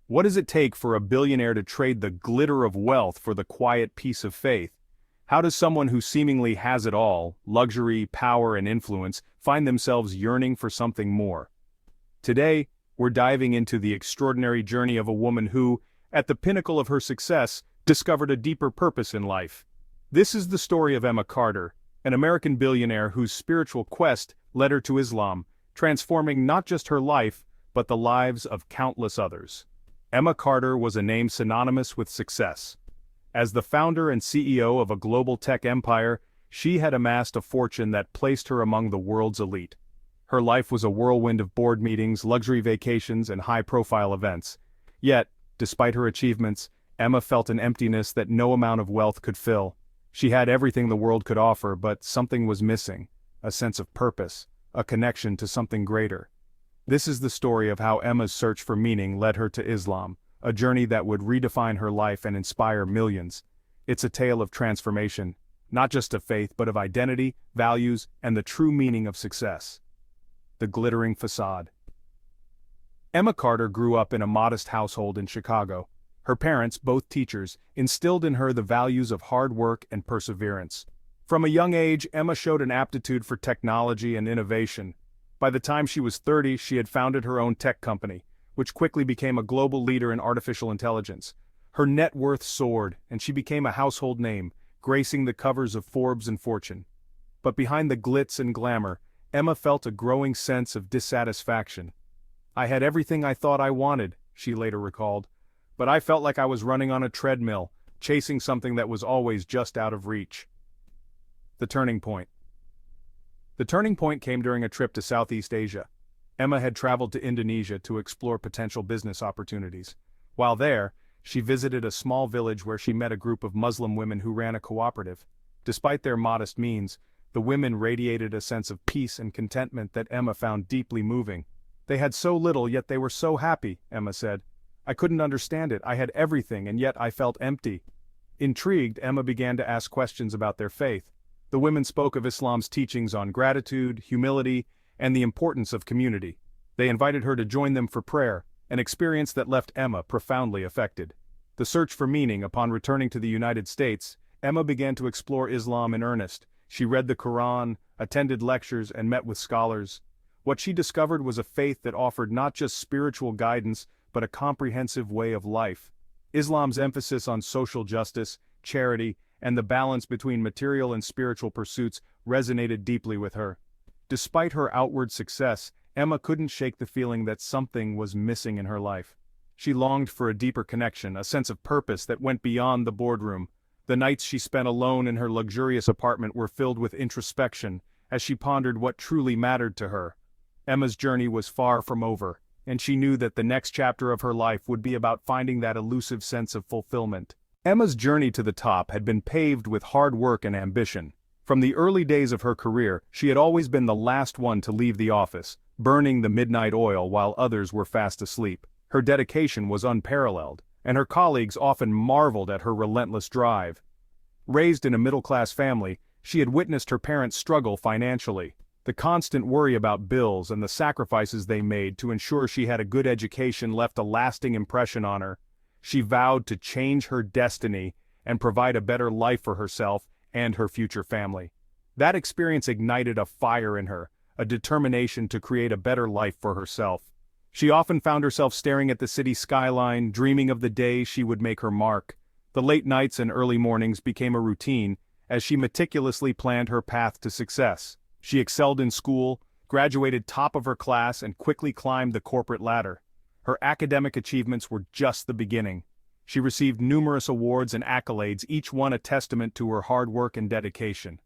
What does it take for a billionaire to trade the glitter of wealth for the quiet peace of faith? How does someone who seemingly has it all, luxury, power, and influence, find themselves yearning for something more? Today, we're diving into the extraordinary journey of a woman who, at the pinnacle of her success, discovered a deeper purpose in life. This is the story of Emma Carter, an American billionaire whose spiritual quest led her to Islam, transforming not just her life, but the lives of countless others. Emma Carter was a name synonymous with success. As the founder and CEO of a global tech empire, she had amassed a fortune that placed her among the world's elite. Her life was a whirlwind of board meetings, luxury vacations, and high-profile events. Yet, despite her achievements, Emma felt an emptiness that no amount of wealth could fill. She had everything the world could offer, but something was missing: a sense of purpose, a connection to something greater. This is the story of how Emma's search for meaning led her to Islam, a journey that would redefine her life and inspire millions. It's a tale of transformation, not just of faith but of identity, values, and the true meaning of success. The glittering facade. Emma Carter grew up in a modest household in Chicago. Her parents, both teachers, instilled in her the values of hard work and perseverance. From a young age, Emma showed an aptitude for technology and innovation. By the time she was 30, she had founded her own tech company, which quickly became a global leader in artificial intelligence. Her net worth soared, and she became a household name, gracing the covers of Forbes and Fortune. But behind the glitz and glamour, Emma felt a growing sense of dissatisfaction. "I had everything I thought I wanted," she later recalled, "but I felt like I was running on a treadmill, chasing something that was always just out of reach." The turning point. The turning point came during a trip to Southeast Asia. Emma had traveled to Indonesia to explore potential business opportunities. While there, she visited a small village where she met a group of Muslim women who ran a cooperative. Despite their modest means, the women radiated a sense of peace and contentment that Emma found deeply moving. "They had so little, yet they were so happy," Emma said. "I couldn't understand it. I had everything, and yet I felt empty." Intrigued, Emma began to ask questions about their faith. The women spoke of Islam's teachings on gratitude, humility, and the importance of community. They invited her to join them for prayer, an experience that left Emma profoundly affected. The search for meaning. Upon returning to the United States, Emma began to explore Islam in earnest. She read the Quran, attended lectures, and met with scholars. What she discovered was a faith that offered not just spiritual guidance, but a comprehensive way of life. Islam's emphasis on social justice, charity, and the balance between material and spiritual pursuits resonated deeply with her. Despite her outward success, Emma couldn't shake the feeling that something was missing in her life. She longed for a deeper connection, a sense of purpose that went beyond the boardroom. The nights she spent alone in her luxurious apartment were filled with introspection, as she pondered what truly mattered to her. Emma's journey was far from over, and she knew that the next chapter of her life would be about finding that elusive sense of fulfillment. Emma's journey to the top had been paved with hard work and ambition. From the early days of her career, she had always been the last one to leave the office, burning the midnight oil while others were fast asleep. Her dedication was unparalleled, and her colleagues often marveled at her relentless drive. Raised in a middle-class family, she had witnessed her parents struggle financially. The constant worry about bills and the sacrifices they made to ensure she had a good education left a lasting impression on her. She vowed to change her destiny and provide a better life for herself and her future family. That experience ignited a fire in her, a determination to create a better life for herself. She often found herself staring at the city skyline, dreaming of the day she would make her mark. The late nights and early mornings became a routine, as she meticulously planned her path to success. She excelled in school, graduated top of her class, and quickly climbed the corporate ladder. Her academic achievements were just the beginning. She received numerous awards and accolades, each one a testament to her hard work and dedication.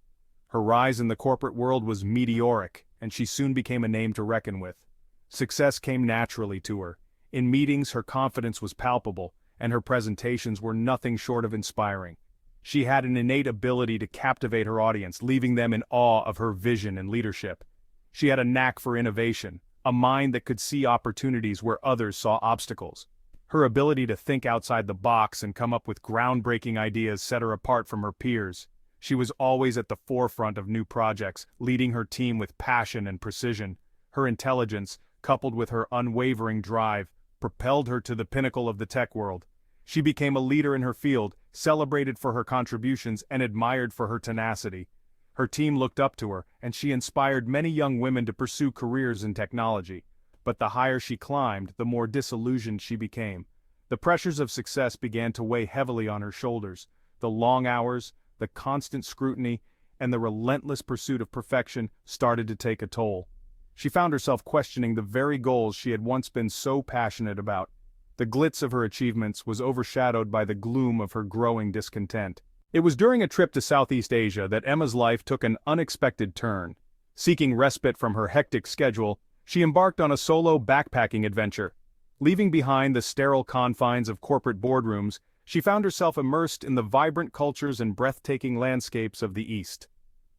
Her rise in the corporate world was meteoric, and she soon became a name to reckon with. Success came naturally to her. In meetings, her confidence was palpable, and her presentations were nothing short of inspiring. She had an innate ability to captivate her audience, leaving them in awe of her vision and leadership. She had a knack for innovation, a mind that could see opportunities where others saw obstacles. Her ability to think outside the box and come up with groundbreaking ideas set her apart from her peers. She was always at the forefront of new projects, leading her team with passion and precision. Her intelligence, coupled with her unwavering drive, propelled her to the pinnacle of the tech world. She became a leader in her field, celebrated for her contributions and admired for her tenacity. Her team looked up to her, and she inspired many young women to pursue careers in technology. But the higher she climbed, the more disillusioned she became. The pressures of success began to weigh heavily on her shoulders. The long hours, the constant scrutiny, and the relentless pursuit of perfection started to take a toll. She found herself questioning the very goals she had once been so passionate about. The glitz of her achievements was overshadowed by the gloom of her growing discontent. It was during a trip to Southeast Asia that Emma's life took an unexpected turn. Seeking respite from her hectic schedule, she embarked on a solo backpacking adventure. Leaving behind the sterile confines of corporate boardrooms, she found herself immersed in the vibrant cultures and breathtaking landscapes of the East.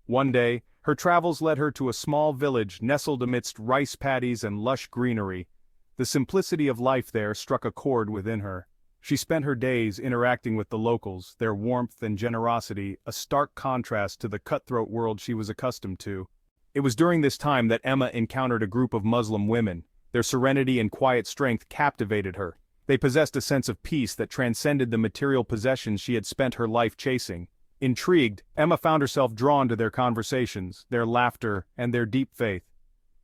One day, her travels led her to a small village nestled amidst rice paddies and lush greenery. The simplicity of life there struck a chord within her. She spent her days interacting with the locals, their warmth and generosity a stark contrast to the cutthroat world she was accustomed to. It was during this time that Emma encountered a group of Muslim women. Their serenity and quiet strength captivated her. They possessed a sense of peace that transcended the material possessions she had spent her life chasing. Intrigued, Emma found herself drawn to their conversations, their laughter, and their deep faith.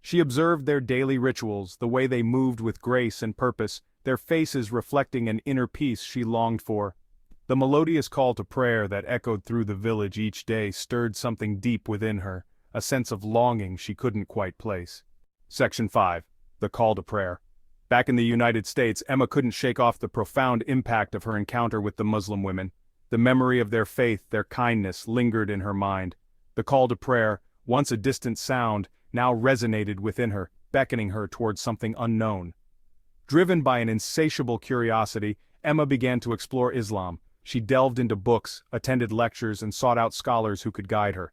She observed their daily rituals, the way they moved with grace and purpose, their faces reflecting an inner peace she longed for. The melodious call to prayer that echoed through the village each day stirred something deep within her, a sense of longing she couldn't quite place. Section 5. The Call to Prayer. Back in the United States, Emma couldn't shake off the profound impact of her encounter with the Muslim women. The memory of their faith, their kindness, lingered in her mind. The call to prayer, once a distant sound, now resonated within her, beckoning her towards something unknown. Driven by an insatiable curiosity, Emma began to explore Islam. She delved into books, attended lectures, and sought out scholars who could guide her.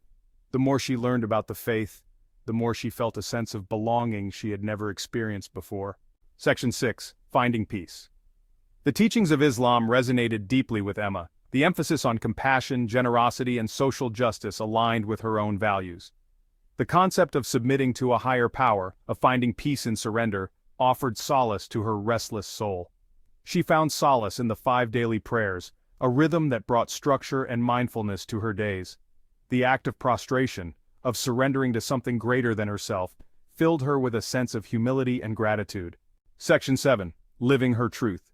The more she learned about the faith, the more she felt a sense of belonging she had never experienced before. Section 6. Finding Peace. The teachings of Islam resonated deeply with Emma. The emphasis on compassion, generosity, and social justice aligned with her own values. The concept of submitting to a higher power, of finding peace in surrender, offered solace to her restless soul. She found solace in the 5 daily prayers, a rhythm that brought structure and mindfulness to her days. The act of prostration, of surrendering to something greater than herself, filled her with a sense of humility and gratitude. Section 7. Living her truth.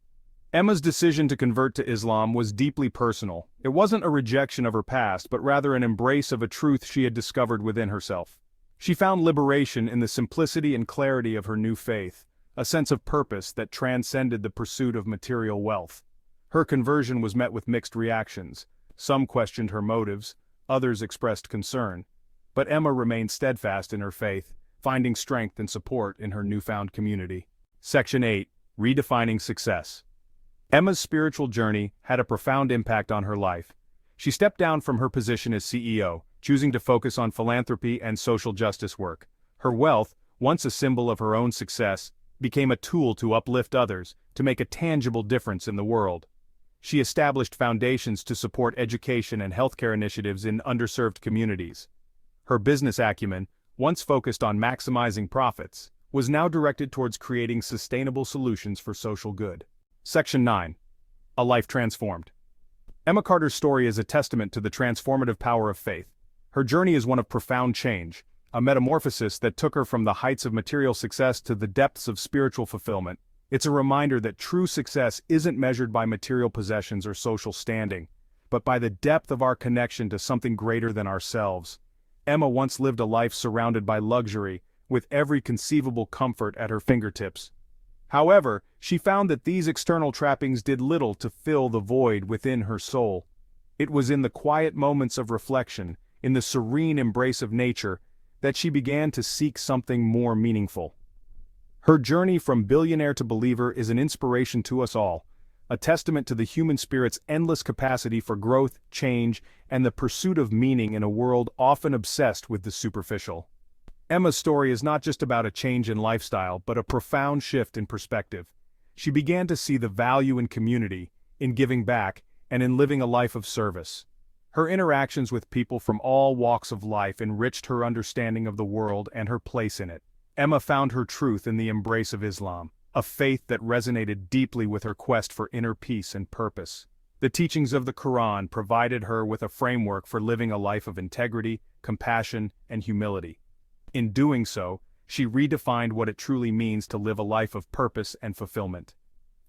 Emma's decision to convert to Islam was deeply personal. It wasn't a rejection of her past, but rather an embrace of a truth she had discovered within herself. She found liberation in the simplicity and clarity of her new faith, a sense of purpose that transcended the pursuit of material wealth. Her conversion was met with mixed reactions. Some questioned her motives, others expressed concern. But Emma remained steadfast in her faith, finding strength and support in her newfound community. Section 8. Redefining Success. Emma's spiritual journey had a profound impact on her life. She stepped down from her position as CEO, choosing to focus on philanthropy and social justice work. Her wealth, once a symbol of her own success, became a tool to uplift others, to make a tangible difference in the world. She established foundations to support education and healthcare initiatives in underserved communities. Her business acumen, once focused on maximizing profits, was now directed towards creating sustainable solutions for social good. Section 9. A Life Transformed. Emma Carter's story is a testament to the transformative power of faith. Her journey is one of profound change, a metamorphosis that took her from the heights of material success to the depths of spiritual fulfillment. It's a reminder that true success isn't measured by material possessions or social standing, but by the depth of our connection to something greater than ourselves. Emma once lived a life surrounded by luxury, with every conceivable comfort at her fingertips. However, she found that these external trappings did little to fill the void within her soul. It was in the quiet moments of reflection, in the serene embrace of nature, that she began to seek something more meaningful. Her journey from billionaire to believer is an inspiration to us all, a testament to the human spirit's endless capacity for growth, change, and the pursuit of meaning in a world often obsessed with the superficial. Emma's story is not just about a change in lifestyle, but a profound shift in perspective. She began to see the value in community, in giving back, and in living a life of service. Her interactions with people from all walks of life enriched her understanding of the world and her place in it. Emma found her truth in the embrace of Islam, a faith that resonated deeply with her quest for inner peace and purpose. The teachings of the Quran provided her with a framework for living a life of integrity, compassion, and humility. In doing so, she redefined what it truly means to live a life of purpose and fulfillment.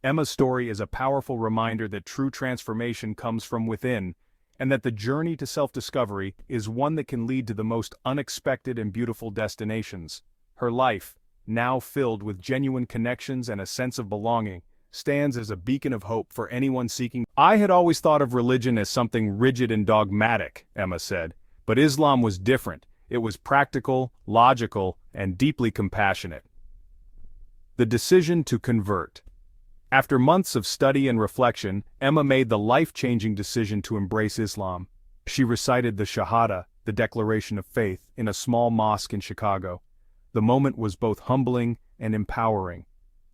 Emma's story is a powerful reminder that true transformation comes from within, and that the journey to self-discovery is one that can lead to the most unexpected and beautiful destinations. Her life, now filled with genuine connections and a sense of belonging, stands as a beacon of hope for anyone seeking. "I had always thought of religion as something rigid and dogmatic," Emma said, "but Islam was different. It was practical, logical, and deeply compassionate." The decision to convert. After months of study and reflection, Emma made the life-changing decision to embrace Islam. She recited the Shahada, the Declaration of Faith, in a small mosque in Chicago. The moment was both humbling and empowering.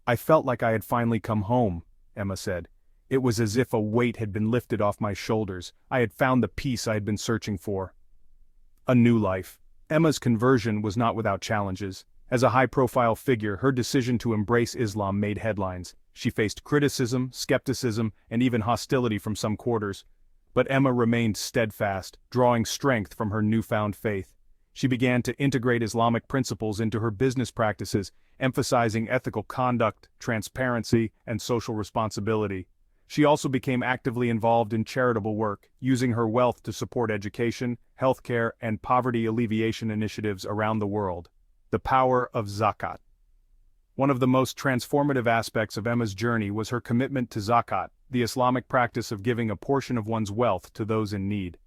"I felt like I had finally come home," Emma said. "It was as if a weight had been lifted off my shoulders. I had found the peace I had been searching for." A new life. Emma's conversion was not without challenges. As a high-profile figure, her decision to embrace Islam made headlines. She faced criticism, skepticism, and even hostility from some quarters. But Emma remained steadfast, drawing strength from her newfound faith. She began to integrate Islamic principles into her business practices, emphasizing ethical conduct, transparency, and social responsibility. She also became actively involved in charitable work, using her wealth to support education, healthcare, and poverty alleviation initiatives around the world. The power of Zakat. One of the most transformative aspects of Emma's journey was her commitment to Zakat, the Islamic practice of giving a portion of one's wealth to those in need.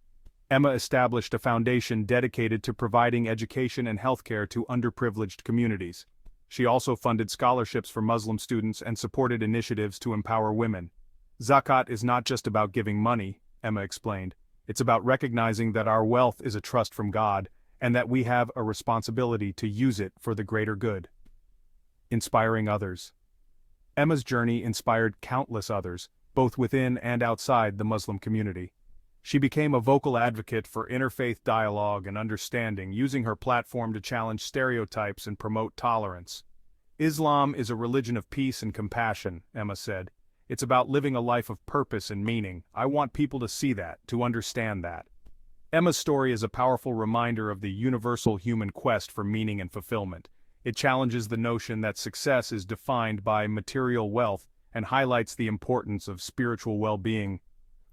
Emma established a foundation dedicated to providing education and healthcare to underprivileged communities. She also funded scholarships for Muslim students and supported initiatives to empower women. "Zakat is not just about giving money," Emma explained. "It's about recognizing that our wealth is a trust from God, and that we have a responsibility to use it for the greater good." Inspiring others. Emma's journey inspired countless others, both within and outside the Muslim community. She became a vocal advocate for interfaith dialogue and understanding, using her platform to challenge stereotypes and promote tolerance. "Islam is a religion of peace and compassion," Emma said. "It's about living a life of purpose and meaning. I want people to see that, to understand that." Emma's story is a powerful reminder of the universal human quest for meaning and fulfillment. It challenges the notion that success is defined by material wealth and highlights the importance of spiritual well-being.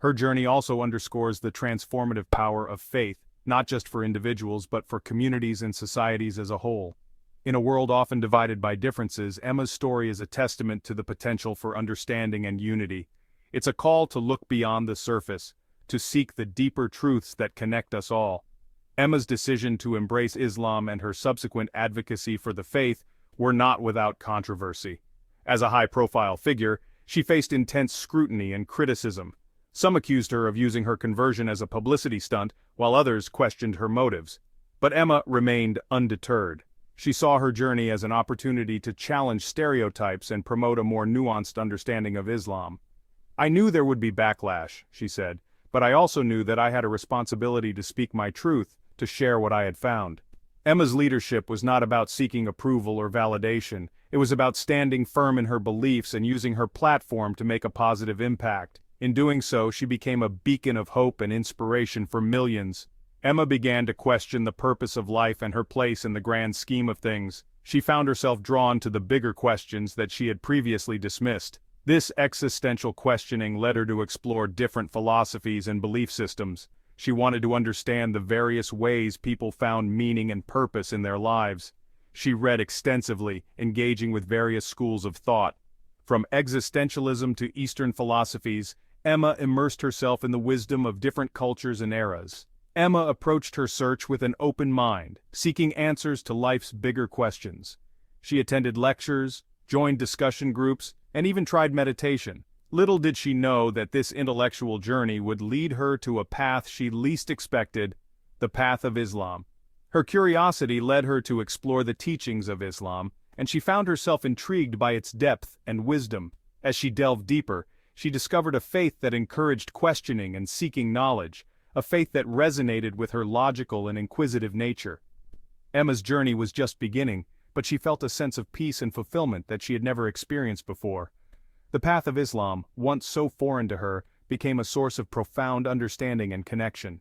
Her journey also underscores the transformative power of faith, not just for individuals but for communities and societies as a whole. In a world often divided by differences, Emma's story is a testament to the potential for understanding and unity. It's a call to look beyond the surface, to seek the deeper truths that connect us all. Emma's decision to embrace Islam and her subsequent advocacy for the faith were not without controversy. As a high-profile figure, she faced intense scrutiny and criticism. Some accused her of using her conversion as a publicity stunt, while others questioned her motives. But Emma remained undeterred. She saw her journey as an opportunity to challenge stereotypes and promote a more nuanced understanding of Islam. "I knew there would be backlash," she said, "but I also knew that I had a responsibility to speak my truth, to share what I had found." Emma's leadership was not about seeking approval or validation. It was about standing firm in her beliefs and using her platform to make a positive impact. In doing so, she became a beacon of hope and inspiration for millions. Emma began to question the purpose of life and her place in the grand scheme of things. She found herself drawn to the bigger questions that she had previously dismissed. This existential questioning led her to explore different philosophies and belief systems. She wanted to understand the various ways people found meaning and purpose in their lives. She read extensively, engaging with various schools of thought. From existentialism to Eastern philosophies, Emma immersed herself in the wisdom of different cultures and eras. Emma approached her search with an open mind, seeking answers to life's bigger questions. She attended lectures, joined discussion groups, and even tried meditation. Little did she know that this intellectual journey would lead her to a path she least expected, the path of Islam. Her curiosity led her to explore the teachings of Islam, and she found herself intrigued by its depth and wisdom. As she delved deeper, she discovered a faith that encouraged questioning and seeking knowledge, a faith that resonated with her logical and inquisitive nature. Emma's journey was just beginning, but she felt a sense of peace and fulfillment that she had never experienced before. The path of Islam, once so foreign to her, became a source of profound understanding and connection.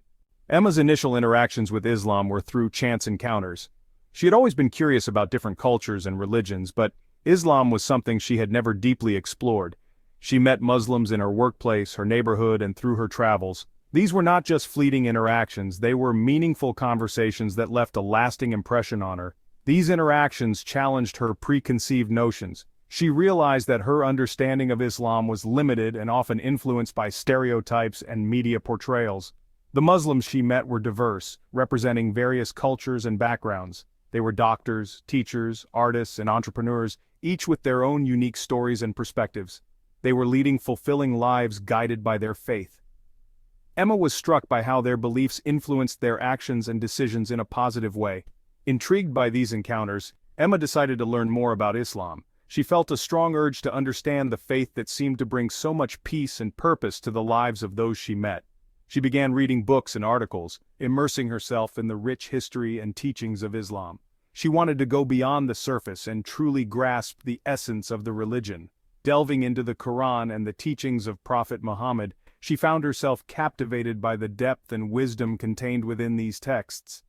Emma's initial interactions with Islam were through chance encounters. She had always been curious about different cultures and religions, but Islam was something she had never deeply explored. She met Muslims in her workplace, her neighborhood, and through her travels. These were not just fleeting interactions, they were meaningful conversations that left a lasting impression on her. These interactions challenged her preconceived notions. She realized that her understanding of Islam was limited and often influenced by stereotypes and media portrayals. The Muslims she met were diverse, representing various cultures and backgrounds. They were doctors, teachers, artists, and entrepreneurs, each with their own unique stories and perspectives. They were leading fulfilling lives guided by their faith. Emma was struck by how their beliefs influenced their actions and decisions in a positive way. Intrigued by these encounters, Emma decided to learn more about Islam. She felt a strong urge to understand the faith that seemed to bring so much peace and purpose to the lives of those she met. She began reading books and articles, immersing herself in the rich history and teachings of Islam. She wanted to go beyond the surface and truly grasp the essence of the religion. Delving into the Quran and the teachings of Prophet Muhammad, she found herself captivated by the depth and wisdom contained within these texts.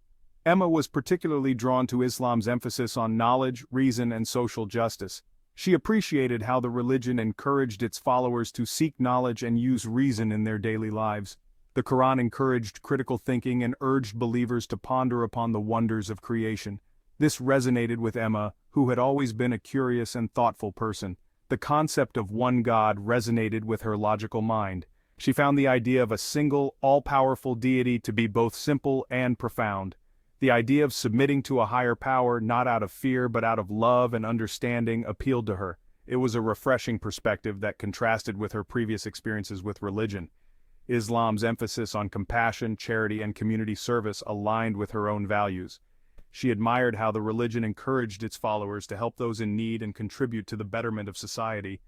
Emma was particularly drawn to Islam's emphasis on knowledge, reason, and social justice. She appreciated how the religion encouraged its followers to seek knowledge and use reason in their daily lives. The Quran encouraged critical thinking and urged believers to ponder upon the wonders of creation. This resonated with Emma, who had always been a curious and thoughtful person. The concept of one God resonated with her logical mind. She found the idea of a single, all-powerful deity to be both simple and profound. The idea of submitting to a higher power, not out of fear but out of love and understanding, appealed to her. It was a refreshing perspective that contrasted with her previous experiences with religion. Islam's emphasis on compassion, charity, and community service aligned with her own values. She admired how the religion encouraged its followers to help those in need and contribute to the betterment of society.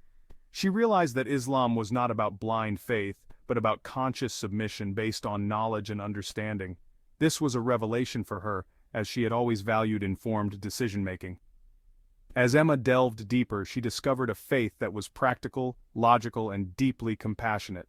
She realized that Islam was not about blind faith, but about conscious submission based on knowledge and understanding. This was a revelation for her, as she had always valued informed decision-making. As Emma delved deeper, she discovered a faith that was practical, logical, and deeply compassionate.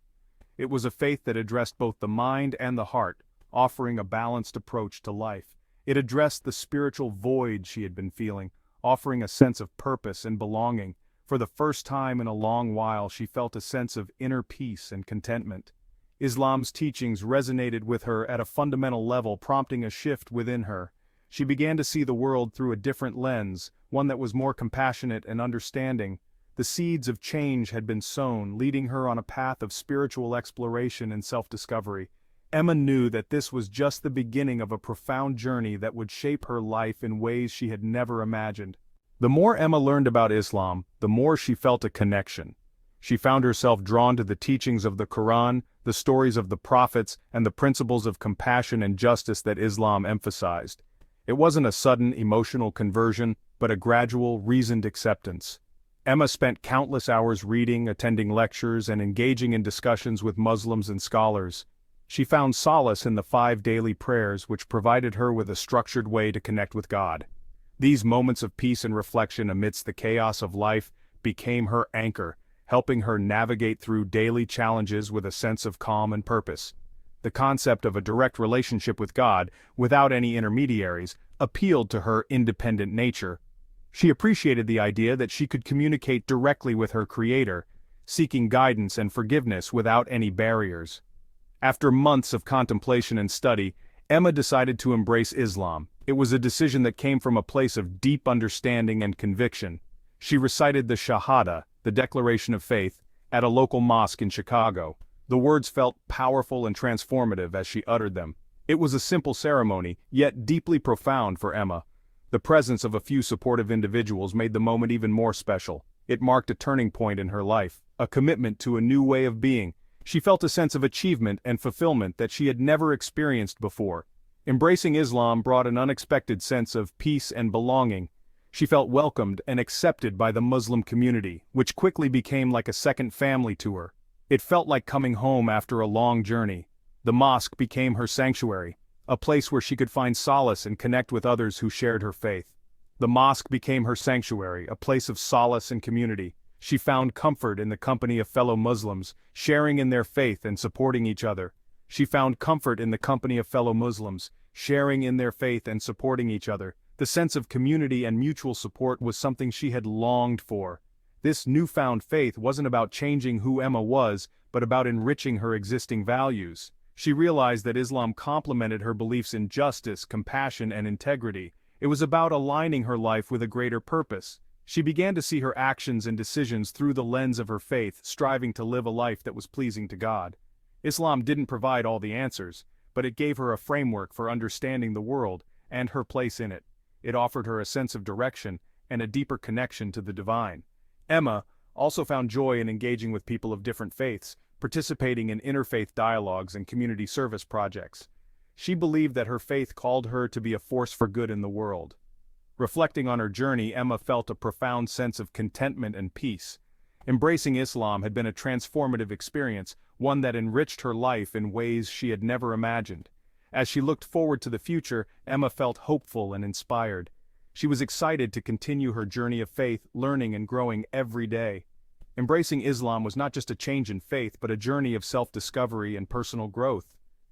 It was a faith that addressed both the mind and the heart, offering a balanced approach to life. It addressed the spiritual void she had been feeling, offering a sense of purpose and belonging. For the first time in a long while, she felt a sense of inner peace and contentment. Islam's teachings resonated with her at a fundamental level, prompting a shift within her. She began to see the world through a different lens, one that was more compassionate and understanding. The seeds of change had been sown, leading her on a path of spiritual exploration and self-discovery. Emma knew that this was just the beginning of a profound journey that would shape her life in ways she had never imagined. The more Emma learned about Islam, the more she felt a connection. She found herself drawn to the teachings of the Quran, the stories of the prophets, and the principles of compassion and justice that Islam emphasized. It wasn't a sudden emotional conversion, but a gradual, reasoned acceptance. Emma spent countless hours reading, attending lectures, and engaging in discussions with Muslims and scholars. She found solace in the 5 daily prayers, which provided her with a structured way to connect with God. These moments of peace and reflection amidst the chaos of life became her anchor, helping her navigate through daily challenges with a sense of calm and purpose. The concept of a direct relationship with God, without any intermediaries, appealed to her independent nature. She appreciated the idea that she could communicate directly with her Creator, seeking guidance and forgiveness without any barriers. After months of contemplation and study, Emma decided to embrace Islam. It was a decision that came from a place of deep understanding and conviction. She recited the Shahada, the Declaration of Faith, at a local mosque in Chicago. The words felt powerful and transformative as she uttered them. It was a simple ceremony, yet deeply profound for Emma. The presence of a few supportive individuals made the moment even more special. It marked a turning point in her life, a commitment to a new way of being. She felt a sense of achievement and fulfillment that she had never experienced before. Embracing Islam brought an unexpected sense of peace and belonging. She felt welcomed and accepted by the Muslim community, which quickly became like a second family to her. It felt like coming home after a long journey. The mosque became her sanctuary, a place where she could find solace and connect with others who shared her faith. The mosque became her sanctuary, a place of solace and community. She found comfort in the company of fellow Muslims, sharing in their faith and supporting each other. She found comfort in the company of fellow Muslims, sharing in their faith and supporting each other. The sense of community and mutual support was something she had longed for. This newfound faith wasn't about changing who Emma was, but about enriching her existing values. She realized that Islam complemented her beliefs in justice, compassion, and integrity. It was about aligning her life with a greater purpose. She began to see her actions and decisions through the lens of her faith, striving to live a life that was pleasing to God. Islam didn't provide all the answers, but it gave her a framework for understanding the world and her place in it. It offered her a sense of direction and a deeper connection to the divine. Emma also found joy in engaging with people of different faiths, participating in interfaith dialogues and community service projects. She believed that her faith called her to be a force for good in the world. Reflecting on her journey, Emma felt a profound sense of contentment and peace. Embracing Islam had been a transformative experience, one that enriched her life in ways she had never imagined. As she looked forward to the future, Emma felt hopeful and inspired. She was excited to continue her journey of faith, learning and growing every day. Embracing Islam was not just a change in faith, but a journey of self-discovery and personal growth.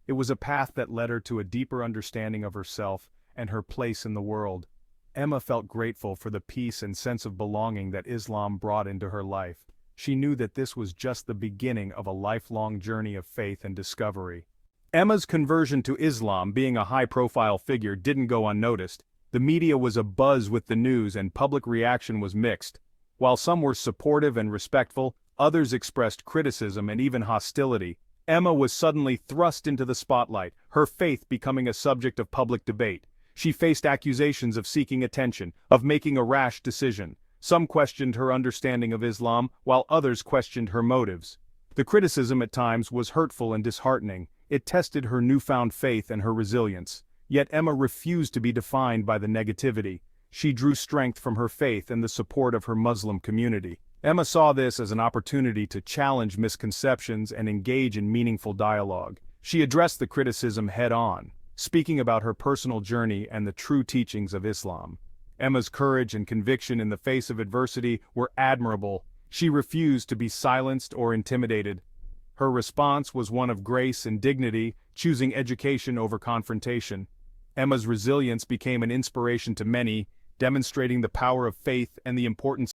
It was a path that led her to a deeper understanding of herself and her place in the world. Emma felt grateful for the peace and sense of belonging that Islam brought into her life. She knew that this was just the beginning of a lifelong journey of faith and discovery. Emma's conversion to Islam, being a high-profile figure, didn't go unnoticed. The media was abuzz with the news and public reaction was mixed. While some were supportive and respectful, others expressed criticism and even hostility. Emma was suddenly thrust into the spotlight, her faith becoming a subject of public debate. She faced accusations of seeking attention, of making a rash decision. Some questioned her understanding of Islam, while others questioned her motives. The criticism at times was hurtful and disheartening. It tested her newfound faith and her resilience. Yet Emma refused to be defined by the negativity. She drew strength from her faith and the support of her Muslim community. Emma saw this as an opportunity to challenge misconceptions and engage in meaningful dialogue. She addressed the criticism head-on, speaking about her personal journey and the true teachings of Islam. Emma's courage and conviction in the face of adversity were admirable. She refused to be silenced or intimidated. Her response was one of grace and dignity, choosing education over confrontation. Emma's resilience became an inspiration to many, demonstrating the power of faith and the importance